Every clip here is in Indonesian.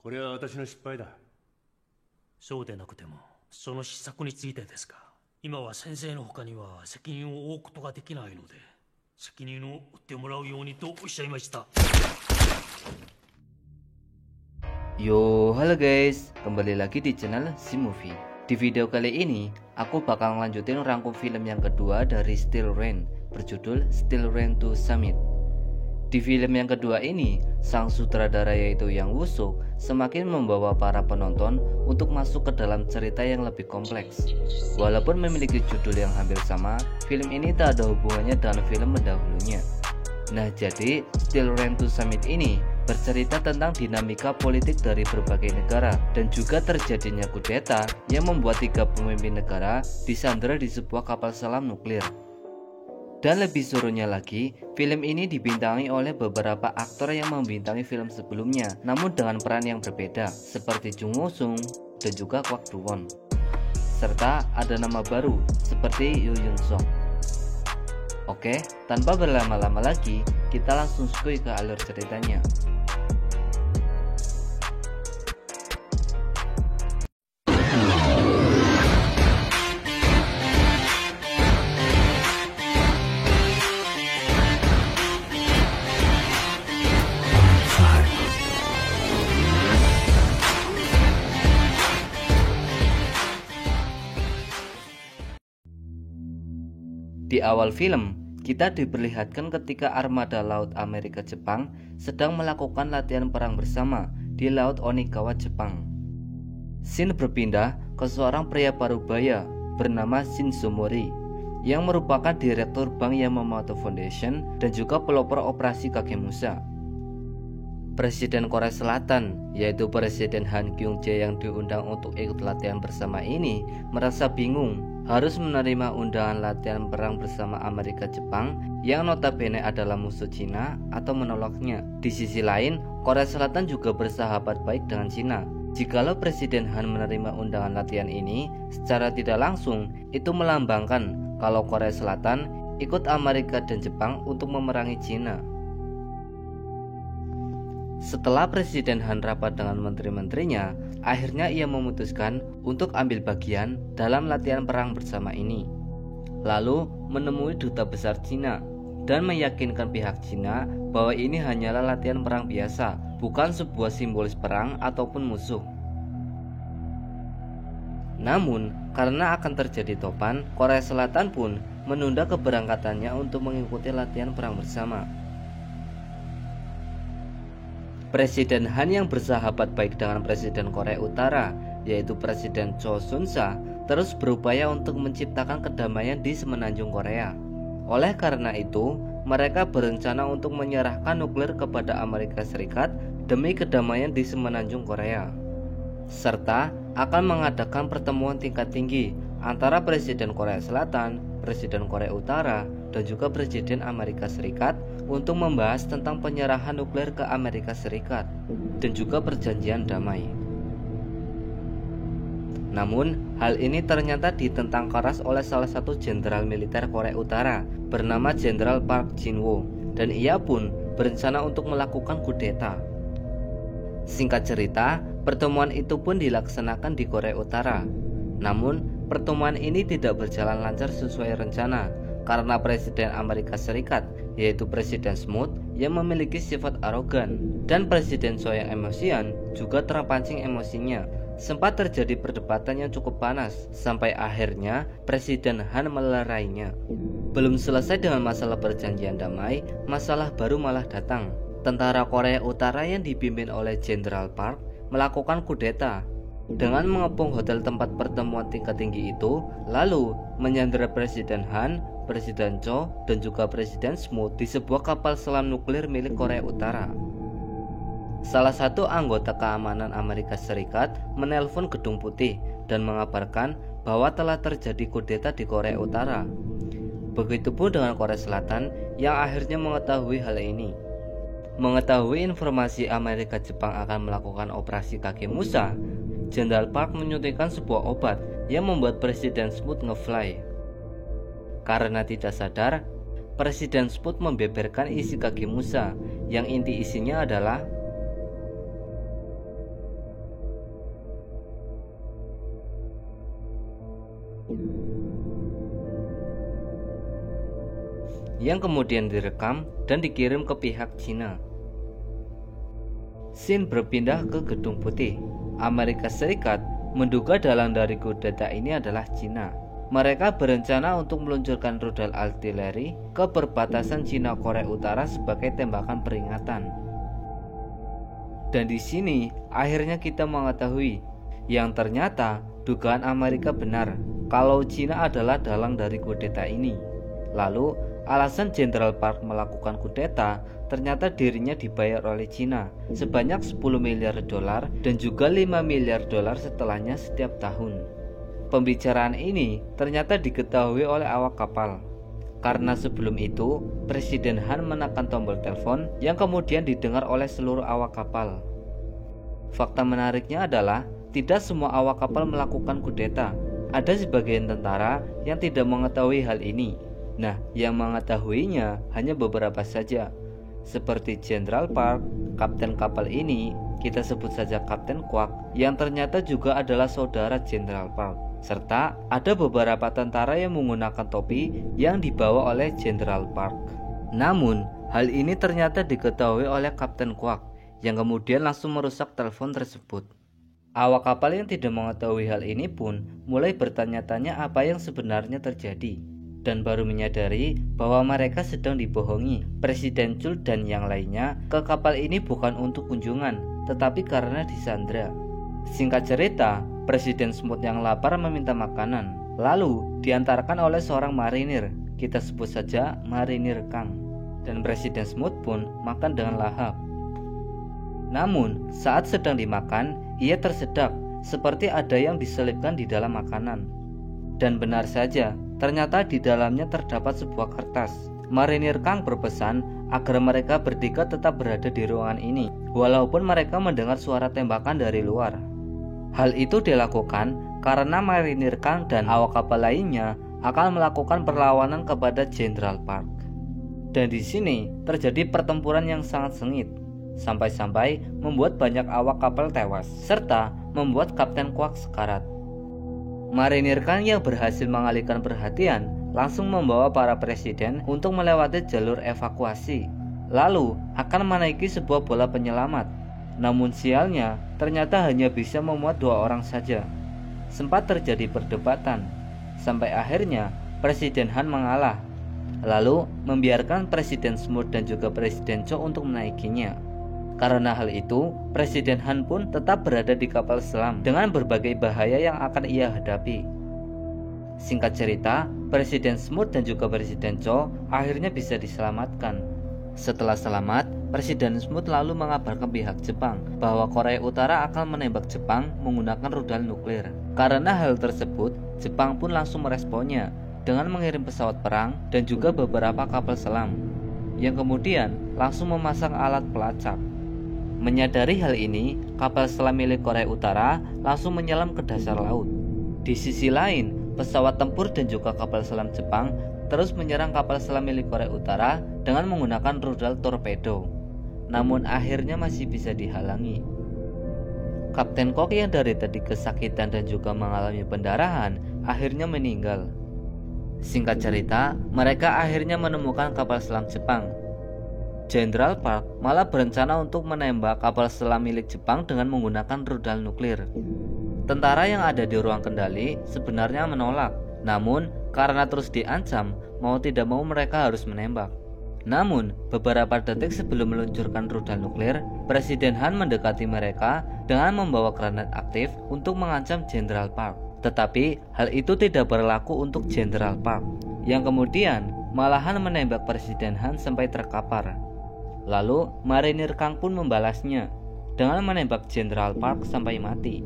これは私の失敗だ。そうでなくても、その失策についてですが、今は先生の他には責任を負うことができないので、責任を負ってもらうようにとおっしゃいました。Yo, halo guys, kembali lagi di channel Simovie. Di video kali ini, aku bakal ngelanjutin rangkum film yang kedua dari Steel Rain, berjudul Steel Rain to Summit. Di film yang kedua ini, sang sutradara yaitu Yang Woo-suk semakin membawa para penonton untuk masuk ke dalam cerita yang lebih kompleks. Walaupun memiliki judul yang hampir sama, film ini tak ada hubungannya dengan film pendahulunya. Nah, jadi Steel Rain to Summit ini bercerita tentang dinamika politik dari berbagai negara dan juga terjadinya kudeta yang membuat 3 pemimpin negara disandera di sebuah kapal selam nuklir. Dan lebih serunya lagi, film ini dibintangi oleh beberapa aktor yang membintangi film sebelumnya, namun dengan peran yang berbeda, seperti Jung Woo-sung dan juga Kwak Do-won. Serta ada nama baru, seperti Yoo Yoon-sung. Oke, tanpa berlama-lama lagi, kita langsung skui ke alur ceritanya. Di awal film, kita diperlihatkan ketika armada laut Amerika Jepang sedang melakukan latihan perang bersama di Laut Onikawa, Jepang. Scene berpindah ke seorang pria parubaya bernama Shinzo Mori yang merupakan direktur bank Yamamoto Foundation dan juga pelopor operasi Kagemusha. Presiden Korea Selatan, yaitu Presiden Han Kyung-jae yang diundang untuk ikut latihan bersama ini, merasa bingung harus menerima undangan latihan perang bersama Amerika Jepang yang notabene adalah musuh Cina atau menolaknya. Di sisi lain, Korea Selatan juga bersahabat baik dengan Cina. Jikalau Presiden Han menerima undangan latihan ini, secara tidak langsung itu melambangkan kalau Korea Selatan ikut Amerika dan Jepang untuk memerangi Cina. Setelah Presiden Han rapat dengan menteri-menterinya, akhirnya ia memutuskan untuk ambil bagian dalam latihan perang bersama ini. Lalu menemui duta besar Cina dan meyakinkan pihak Cina bahwa ini hanyalah latihan perang biasa, bukan sebuah simbolis perang ataupun musuh. Namun, karena akan terjadi topan, Korea Selatan pun menunda keberangkatannya untuk mengikuti latihan perang bersama. Presiden Han yang bersahabat baik dengan Presiden Korea Utara, yaitu Presiden Cho Sun-sa, terus berupaya untuk menciptakan kedamaian di semenanjung Korea. Oleh karena itu, mereka berencana untuk menyerahkan nuklir kepada Amerika Serikat demi kedamaian di semenanjung Korea, serta akan mengadakan pertemuan tingkat tinggi antara Presiden Korea Selatan, Presiden Korea Utara, dan juga Presiden Amerika Serikat untuk membahas tentang penyerahan nuklir ke Amerika Serikat dan juga perjanjian damai. Namun, hal ini ternyata ditentang keras oleh salah satu jenderal militer Korea Utara bernama Jenderal Park Jin-woo, dan ia pun berencana untuk melakukan kudeta. Singkat cerita, pertemuan itu pun dilaksanakan di Korea Utara. Namun, pertemuan ini tidak berjalan lancar sesuai rencana karena Presiden Amerika Serikat, yaitu Presiden Smoot, yang memiliki sifat arogan, dan Presiden Cho yang emosian juga terpancing emosinya. Sempat terjadi perdebatan yang cukup panas, sampai akhirnya Presiden Han melerainya. Belum selesai dengan masalah perjanjian damai, masalah baru malah datang. Tentara Korea Utara yang dipimpin oleh Jenderal Park melakukan kudeta dengan mengepung hotel tempat pertemuan tingkat tinggi itu, lalu menyandera Presiden Han, Presiden Cho, dan juga Presiden Smoot di sebuah kapal selam nuklir milik Korea Utara. Salah satu anggota keamanan Amerika Serikat menelpon Gedung Putih dan mengabarkan bahwa telah terjadi kudeta di Korea Utara. Begitupun dengan Korea Selatan yang akhirnya mengetahui hal ini. Mengetahui informasi Amerika Jepang akan melakukan operasi Kagemusha, Jenderal Park menyuntikkan sebuah obat yang membuat Presiden Smoot nge-fly. Karena tidak sadar, Presiden Smoot membeberkan isi Kagemusha yang inti isinya adalah yang kemudian direkam dan dikirim ke pihak Cina. Scene berpindah ke Gedung Putih. Amerika Serikat menduga dalang dari kudeta ini adalah Cina. Mereka berencana untuk meluncurkan rudal artileri ke perbatasan Cina Korea Utara sebagai tembakan peringatan. Dan di sini akhirnya kita mengetahui yang ternyata dugaan Amerika benar kalau Cina adalah dalang dari kudeta ini. Lalu alasan Jenderal Park melakukan kudeta ternyata dirinya dibayar oleh Cina sebanyak 10 miliar dolar dan juga 5 miliar dolar setelahnya setiap tahun. Pembicaraan ini ternyata diketahui oleh awak kapal. Karena sebelum itu, Presiden Han menekan tombol telepon yang kemudian didengar oleh seluruh awak kapal. Fakta menariknya adalah tidak semua awak kapal melakukan kudeta. Ada sebagian tentara yang tidak mengetahui hal ini. Nah, yang mengetahuinya hanya beberapa saja, seperti Jenderal Park, kapten kapal ini, kita sebut saja Kapten Kwak, yang ternyata juga adalah saudara Jenderal Park, serta ada beberapa tentara yang menggunakan topi yang dibawa oleh Jenderal Park. Namun, hal ini ternyata diketahui oleh Kapten Kwak, yang kemudian langsung merusak telepon tersebut. Awak kapal yang tidak mengetahui hal ini pun mulai bertanya-tanya apa yang sebenarnya terjadi, dan baru menyadari bahwa mereka sedang dibohongi. Presiden Chul dan yang lainnya ke kapal ini bukan untuk kunjungan, tetapi karena disandra. Singkat cerita, Presiden Smooth yang lapar meminta makanan, lalu diantarkan oleh seorang marinir, kita sebut saja Marinir Kang, dan Presiden Smooth pun makan dengan lahap. Namun, saat sedang dimakan, ia tersedak seperti ada yang diselipkan di dalam makanan. Dan benar saja, ternyata di dalamnya terdapat sebuah kertas. Marinir Kang berpesan agar mereka bertiga tetap berada di ruangan ini, walaupun mereka mendengar suara tembakan dari luar. Hal itu dilakukan karena Marinir Kang dan awak kapal lainnya akan melakukan perlawanan kepada Jenderal Park. Dan di sini terjadi pertempuran yang sangat sengit, sampai-sampai membuat banyak awak kapal tewas, serta membuat Kapten Kwak sekarat. Marinir Kang yang berhasil mengalihkan perhatian langsung membawa para presiden untuk melewati jalur evakuasi, lalu akan menaiki sebuah bola penyelamat. Namun sialnya, ternyata hanya bisa memuat 2 orang saja. Sempat terjadi perdebatan, sampai akhirnya Presiden Han mengalah, lalu membiarkan Presiden Smooth dan juga Presiden Cho untuk menaikinya. Karena hal itu, Presiden Han pun tetap berada di kapal selam dengan berbagai bahaya yang akan ia hadapi. Singkat cerita, Presiden Smooth dan juga Presiden Cho akhirnya bisa diselamatkan. Setelah selamat, Presiden Smooth lalu mengabarkan pihak Jepang bahwa Korea Utara akan menembak Jepang menggunakan rudal nuklir. Karena hal tersebut, Jepang pun langsung meresponnya dengan mengirim pesawat perang dan juga beberapa kapal selam, yang kemudian langsung memasang alat pelacak. Menyadari hal ini, kapal selam milik Korea Utara langsung menyelam ke dasar laut. Di sisi lain, pesawat tempur dan juga kapal selam Jepang terus menyerang kapal selam milik Korea Utara dengan menggunakan rudal torpedo. Namun akhirnya masih bisa dihalangi. Kapten Kwak yang dari tadi kesakitan dan juga mengalami pendarahan akhirnya meninggal. Singkat cerita, mereka akhirnya menemukan kapal selam Jepang. Jenderal Park malah berencana untuk menembak kapal selam milik Jepang dengan menggunakan rudal nuklir. Tentara yang ada di ruang kendali sebenarnya menolak, namun karena terus diancam, mau tidak mau mereka harus menembak. Namun, beberapa detik sebelum meluncurkan rudal nuklir, Presiden Han mendekati mereka dengan membawa granat aktif untuk mengancam Jenderal Park. Tetapi, hal itu tidak berlaku untuk Jenderal Park, yang kemudian malahan menembak Presiden Han sampai terkapar. Lalu, Marinir Kang pun membalasnya dengan menembak Jenderal Park sampai mati.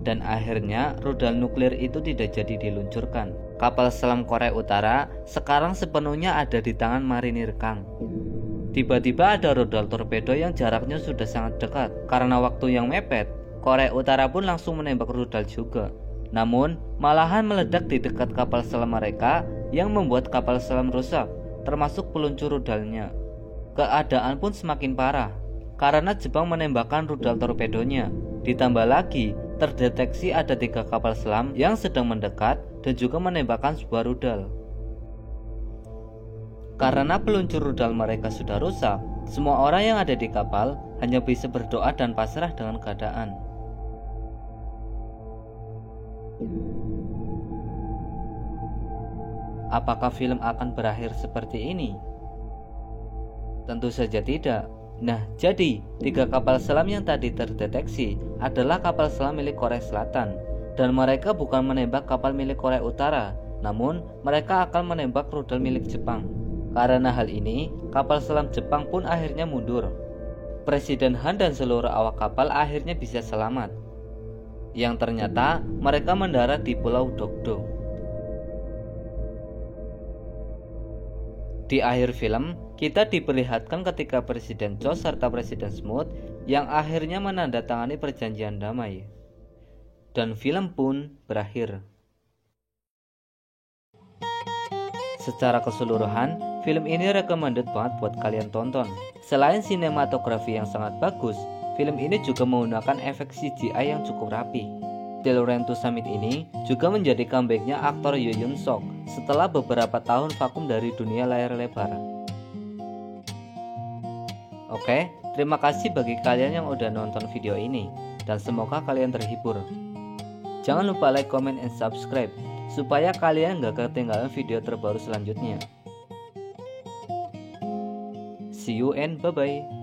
Dan akhirnya rudal nuklir itu tidak jadi diluncurkan. Kapal selam Korea Utara sekarang sepenuhnya ada di tangan Marinir Kang. Tiba-tiba ada rudal torpedo yang jaraknya sudah sangat dekat. Karena waktu yang mepet, Korea Utara pun langsung menembak rudal juga. Namun malahan meledak di dekat kapal selam mereka yang membuat kapal selam rusak, termasuk peluncur rudalnya. Keadaan pun semakin parah karena Jepang menembakkan rudal torpedonya. Ditambah lagi, terdeteksi ada 3 kapal selam yang sedang mendekat dan juga menembakkan sebuah rudal. Karena peluncur rudal mereka sudah rusak, semua orang yang ada di kapal hanya bisa berdoa dan pasrah dengan keadaan. Apakah film akan berakhir seperti ini? Tentu saja tidak. Nah, jadi 3 kapal selam yang tadi terdeteksi adalah kapal selam milik Korea Selatan, dan mereka bukan menembak kapal milik Korea Utara, namun mereka akan menembak rudal milik Jepang. Karena hal ini, kapal selam Jepang pun akhirnya mundur. Presiden Han dan seluruh awak kapal akhirnya bisa selamat. Yang ternyata mereka mendarat di Pulau Dokdo. Di akhir film, kita diperlihatkan ketika Presiden Cho serta Presiden Smoot yang akhirnya menandatangani perjanjian damai. Dan film pun berakhir. Secara keseluruhan, film ini recommended banget buat kalian tonton. Selain sinematografi yang sangat bagus, film ini juga menggunakan efek CGI yang cukup rapi. Till Rain to Summit ini juga menjadi comebacknya aktor Yoo Yoon Sok setelah beberapa tahun vakum dari dunia layar lebar. Oke, terima kasih bagi kalian yang udah nonton video ini, dan semoga kalian terhibur. Jangan lupa like, comment, and subscribe supaya kalian gak ketinggalan video terbaru selanjutnya. See you and bye-bye.